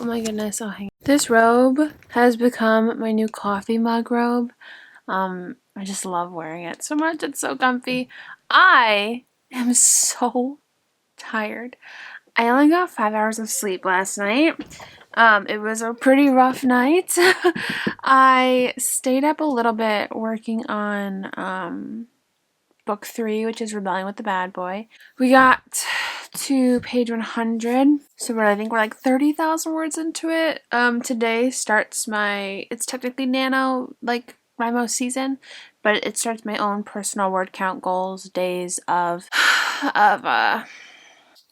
Oh my goodness, I'll hang. This robe has become my new coffee mug robe. I just love wearing it so much. It's so comfy. I am so tired. I only got 5 hours of sleep last night. It was a pretty rough night. I stayed up a little bit working on book 3, which is Rebelling with the Bad Boy. We got to page 100, so I think we're like 30,000 words into it. Today starts it's technically Nano, like Rimo season, but it starts my own personal word count goals days of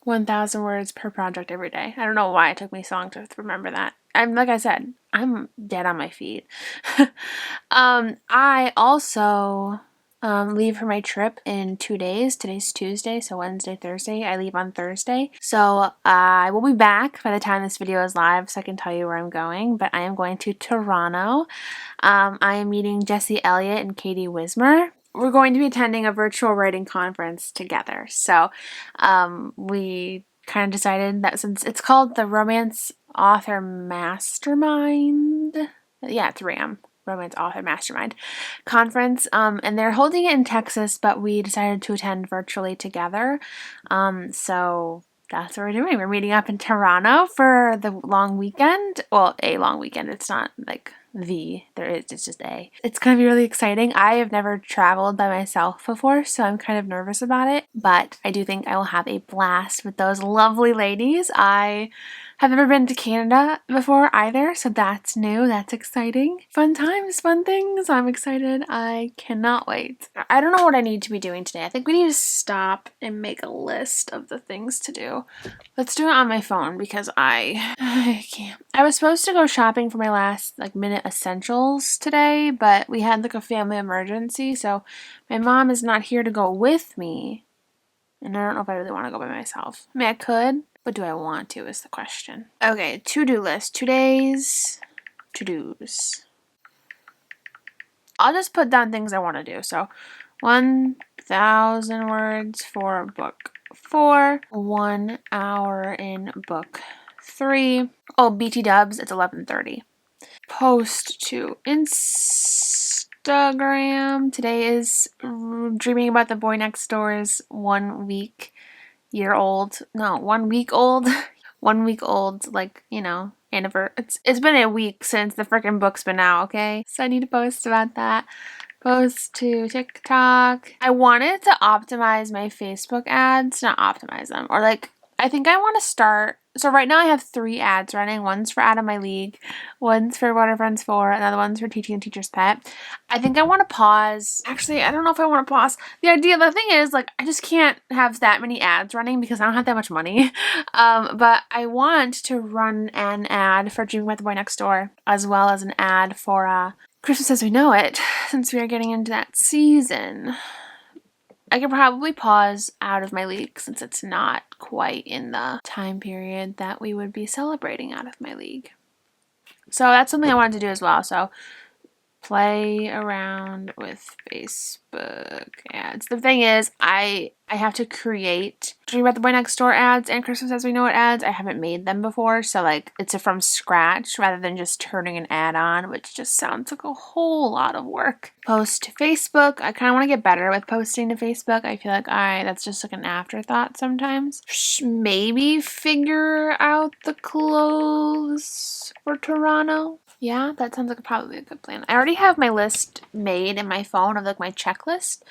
1,000 words per project every day. I don't know why it took me so long to remember that. Like I said, I'm dead on my feet. I also leave for my trip in 2 days. Today's Tuesday, so Wednesday, Thursday. I leave on Thursday. So I will be back by the time this video is live, so I can tell you where I'm going. But I am going to Toronto. I am meeting Jesse Elliott and Katie Wismer. We're going to be attending a virtual writing conference together. So we kind of decided that since it's called the Romance Author Mastermind, yeah, it's RAM. Romance Author Mastermind Conference, and they're holding it in Texas, but we decided to attend virtually together. So that's what we're doing. We're meeting up in Toronto for the long weekend. Well, a long weekend. It's not like it's just a. It's going to be really exciting. I have never traveled by myself before, so I'm kind of nervous about it, but I do think I will have a blast with those lovely ladies. I have never been to Canada before either, so that's new. That's exciting. Fun times, fun things. I'm excited. I cannot wait. I don't know what I need to be doing today. I think we need to stop and make a list of the things to do. Let's do it on my phone because I can't. I was supposed to go shopping for my last minute essentials today, but we had a family emergency, so my mom is not here to go with me. And I don't know if I really want to go by myself. I mean, I could, but do I want to is the question. Okay, to-do list. Today's to-dos. I'll just put down things I want to do. So 1,000 words for book 4, 1 hour in book 3. Oh, BT dubs, it's 11:30. Post to Instagram. Today is Dreaming About the Boy Next Door's 1 week old, 1 week old, anniversary. It's been a week since the freaking book's been out, okay? So I need to post about that. Post to TikTok. I wanted to optimize my Facebook ads, not optimize them, or I think I want to start. So right now I have 3 ads running. One's for Out of My League, one's for Waterfronts 4, another one's for Teaching a Teacher's Pet. I think I want to pause. Actually, I don't know if I want to pause. The thing is, I just can't have that many ads running because I don't have that much money. But I want to run an ad for Dreaming About the Boy Next Door, as well as an ad for Christmas as We Know It, since we are getting into that season. I could probably pause Out of My League since it's not quite in the time period that we would be celebrating Out of My League. So that's something I wanted to do as well. So play around with Facebook ads. The thing is, I have to create Dream About the Boy Next Door ads and Christmas as We Know It ads. I haven't made them before, so it's from scratch rather than just turning an ad on, which just sounds like a whole lot of work. Post to Facebook. I kind of want to get better with posting to Facebook. I feel like that's just an afterthought sometimes. Maybe figure out the clothes for Toronto. Yeah, that sounds like probably a good plan. I already have my list made in my phone of my checklist,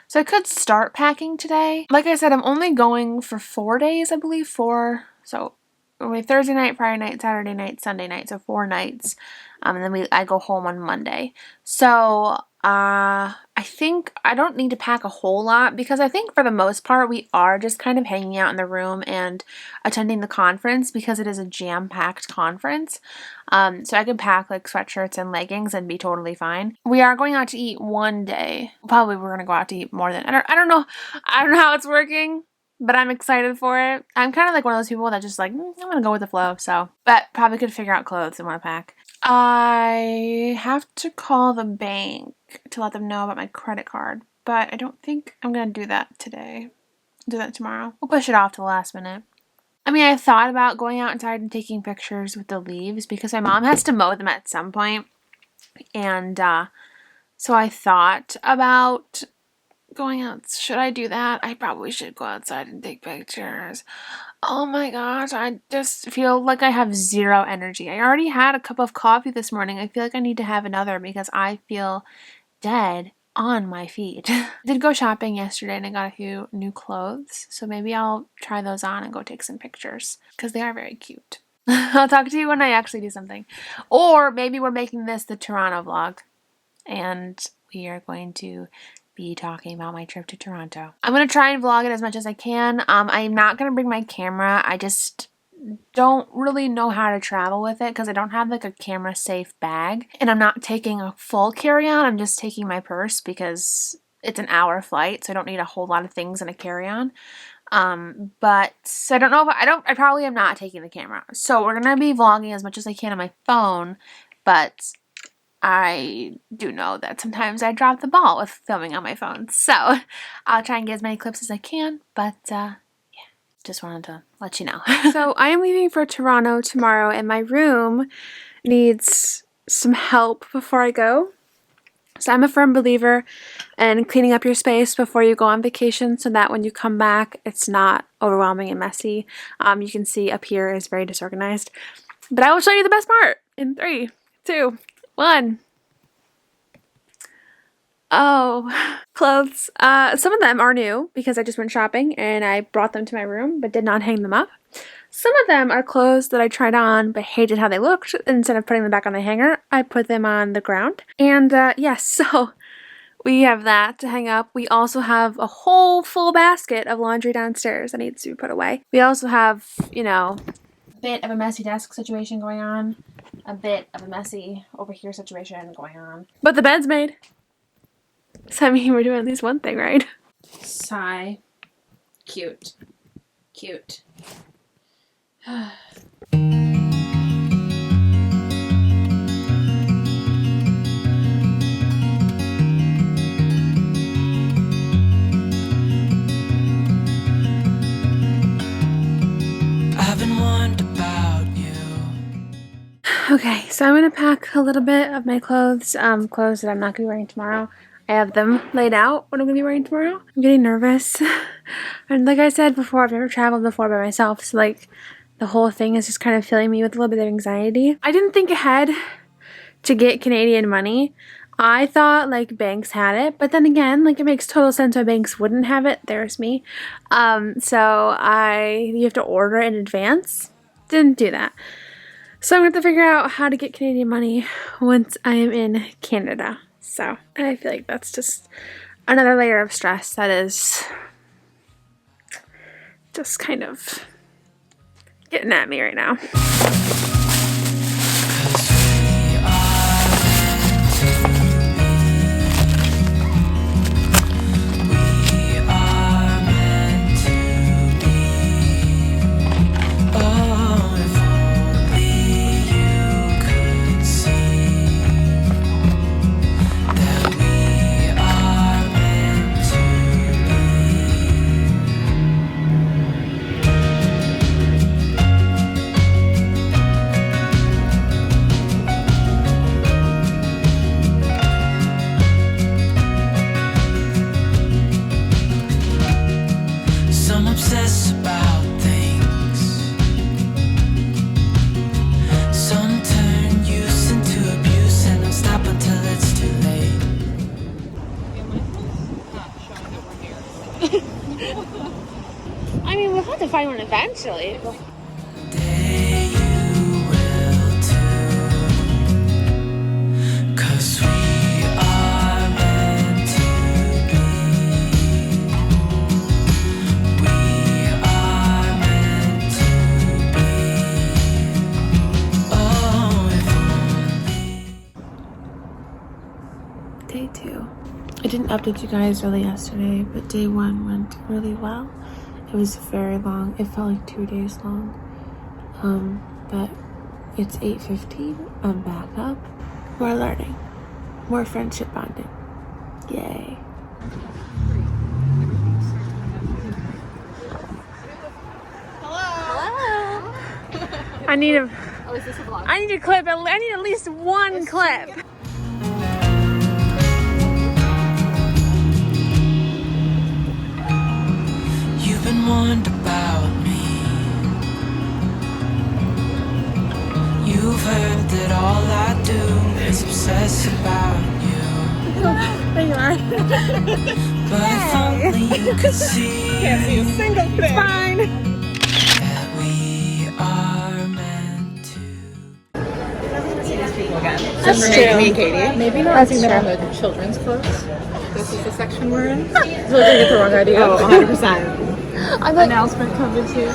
so I could start packing today. Like I said, I'm only going for 4 days, I believe. 4. So Thursday night, Friday night, Saturday night, Sunday night. So 4 nights, and then I go home on Monday. So I think I don't need to pack a whole lot because I think for the most part we are just kind of hanging out in the room and attending the conference because it is a jam-packed conference. So I could pack sweatshirts and leggings and be totally fine. We are going out to eat one day. Probably we're gonna go out to eat more than I don't know how it's working, but I'm excited for it. I'm kind of one of those people that just I'm gonna go with the flow. So, but probably could figure out clothes I want to pack. I have to call the bank to let them know about my credit card, but I don't think I'm going to do that today. Do that tomorrow. We'll push it off to the last minute. I mean, I thought about going outside and taking pictures with the leaves because my mom has to mow them at some point. And so I thought about going out. Should I do that? I probably should go outside and take pictures. Oh my gosh, I just feel like I have zero energy. I already had a cup of coffee this morning. I feel like I need to have another because I feel dead on my feet. I did go shopping yesterday and I got a few new clothes. So maybe I'll try those on and go take some pictures because they are very cute. I'll talk to you when I actually do something. Or maybe we're making this the Toronto vlog and we are going to be talking about my trip to Toronto. I'm going to try and vlog it as much as I can. I'm not going to bring my camera. I just don't really know how to travel with it because I don't have like a camera safe bag. And I'm not taking a full carry-on. I'm just taking my purse because it's an hour flight, so I don't need a whole lot of things in a carry-on. But I don't know if I probably am not taking the camera. So we're going to be vlogging as much as I can on my phone, but I do know that sometimes I drop the ball with filming on my phone. So I'll try and get as many clips as I can, but yeah, just wanted to let you know. So I am leaving for Toronto tomorrow and my room needs some help before I go. So I'm a firm believer in cleaning up your space before you go on vacation so that when you come back, it's not overwhelming and messy. You can see up here is very disorganized. But I will show you the best part in 3, 2, 1. Oh, clothes. Some of them are new because I just went shopping and I brought them to my room but did not hang them up. Some of them are clothes that I tried on but hated how they looked. Instead of putting them back on the hanger, I put them on the ground. And yes, so we have that to hang up. We also have a whole full basket of laundry downstairs that needs to be put away. We also have, you know, a bit of a messy desk situation going on. A bit of a messy over here situation going on. But the bed's made. So I mean, we're doing at least one thing, right? Sigh. Cute. Cute. Okay, so I'm going to pack a little bit of my clothes, clothes that I'm not going to be wearing tomorrow. I have them laid out what I'm going to be wearing tomorrow. I'm getting nervous. And like I said before, I've never traveled before by myself, so like the whole thing is just kind of filling me with a little bit of anxiety. I didn't think ahead to get Canadian money. I thought like banks had it, but then again, like it makes total sense why banks wouldn't have it. There's me. So you have to order it in advance. Didn't do that. So I'm going to have to figure out how to get Canadian money once I am in Canada. So, and I feel like that's just another layer of stress that is just kind of getting at me right now. I mean, we'll have to find one eventually. Day 2. I didn't update you guys really yesterday, but day 1 went really well. It was very long. It felt like 2 days long. But it's 8:15. I'm back up. More learning. More friendship bonding. Yay. Hello. I need a. Oh, is this a vlog? I need a clip. I need at least one clip. You've been warned about me. You've heard that all I do is obsess about you. There you are. But if only you could see Can't see a single thing. It's fine. that we are meant to. These people again. That's For true. me and Katie. Maybe not That's seeing them true. on the children's books. This is the section we're in. So I get the wrong idea. Oh, 100%. I'm like, Announcement coming too.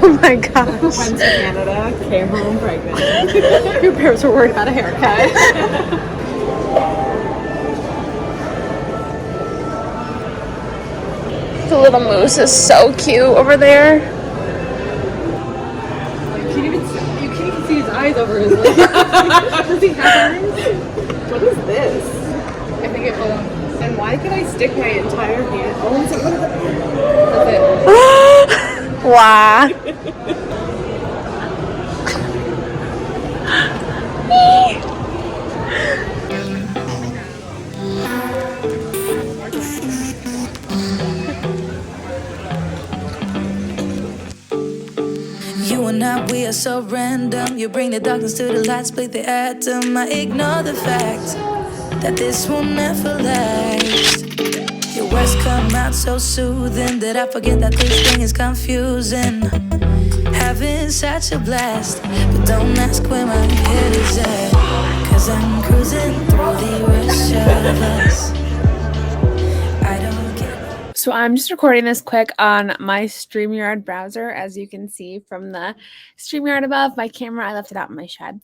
oh my gosh. Went to Canada, came home pregnant. Your parents were worried about a haircut. The little moose is so cute over there. You can't even see his eyes over his lips. Does he have eyes? What is this? I think it belongs. And why could I stick my entire hand? Oh, it's what is it? That's it. Wow. You and I, we are so random. You bring the darkness to the light, split the atom. I ignore the fact that this will never last. Your words come out so soothing that I forget that this thing is confusing. Having such a blast, but don't ask where my head is at. Cause I'm cruising through the rush of us. I don't get. So I'm just recording this quick on my StreamYard browser, as you can see from the StreamYard above my camera. I left it out in my shed.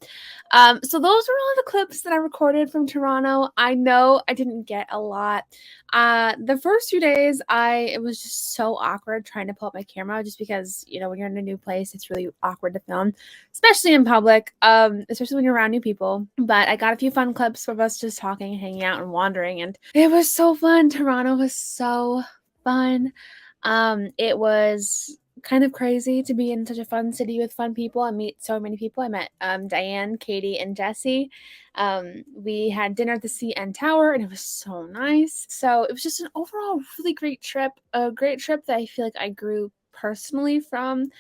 So those were all the clips that I recorded from Toronto. I know I didn't get a lot. The first few days, it was just so awkward trying to pull up my camera, just because, you know, when you're in a new place, it's really awkward to film, especially in public, especially when you're around new people. But I got a few fun clips of us just talking, hanging out, and wandering, and it was so fun. Toronto was so fun. It was kind of crazy to be in such a fun city with fun people and meet so many people. I met Diane, Katie, and Jesse. We had dinner at the CN Tower, and it was so nice. So it was just an overall really great trip, a great trip that I feel like I grew personally from,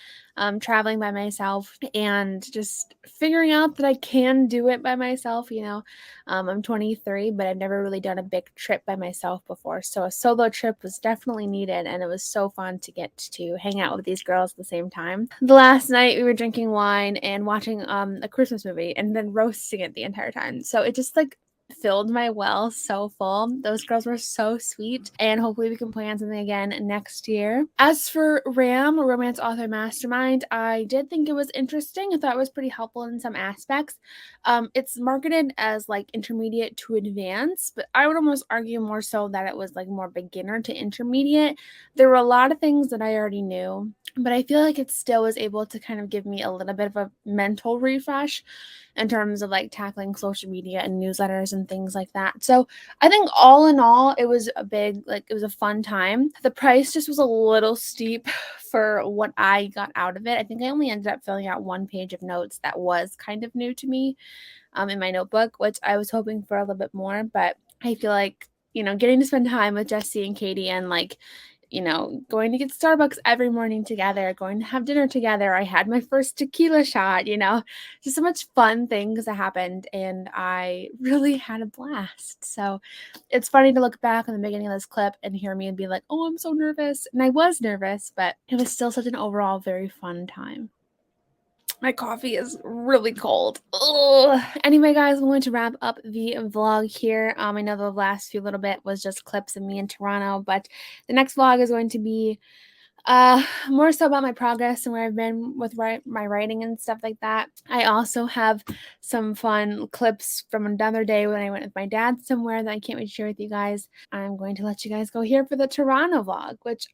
traveling by myself and just figuring out that I can do it by myself. You know, I'm 23, but I've never really done a big trip by myself before. So a solo trip was definitely needed, and it was so fun to get to hang out with these girls at the same time. The last night we were drinking wine and watching a Christmas movie and then roasting it the entire time. So it just like filled my well so full. Those girls were so sweet, and hopefully we can plan something again next year. As for RAM, Romance Author Mastermind, I did think it was interesting. I thought it was pretty helpful in some aspects. It's marketed as like intermediate to advanced, but I would almost argue more so that it was like more beginner to intermediate. There were a lot of things that I already knew, but I feel like it still was able to kind of give me a little bit of a mental refresh in terms of like tackling social media and newsletters and things like that. So I think all in all, it was it was a fun time. The price just was a little steep for what I got out of it. I think I only ended up filling out one page of notes that was kind of new to me in my notebook, which I was hoping for a little bit more. But I feel like, you know, getting to spend time with Jesse and Katie and like, you know, going to get Starbucks every morning together, going to have dinner together. I had my first tequila shot, you know, just so much fun things that happened, and I really had a blast. So it's funny to look back on the beginning of this clip and hear me and be like, oh, I'm so nervous. And I was nervous, but it was still such an overall very fun time. My coffee is really cold. Ugh. Anyway, guys, I'm going to wrap up the vlog here. I know the last few little bit was just clips of me in Toronto, but the next vlog is going to be more so about my progress and where I've been with my writing and stuff like that. I also have some fun clips from another day when I went with my dad somewhere that I can't wait to share with you guys. I'm going to let you guys go here for the Toronto vlog, which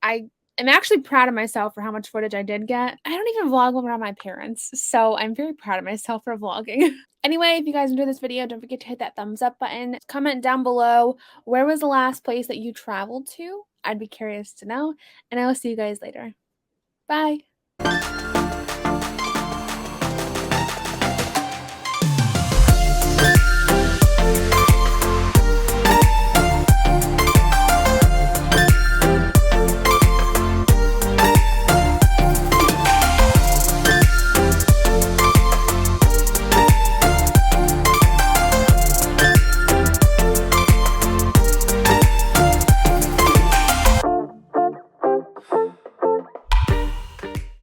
I'm actually proud of myself for how much footage I did get. I don't even vlog around my parents, so I'm very proud of myself for vlogging. Anyway, if you guys enjoyed this video, don't forget to hit that thumbs up button. Comment down below, where was the last place that you traveled to? I'd be curious to know, and I will see you guys later. Bye!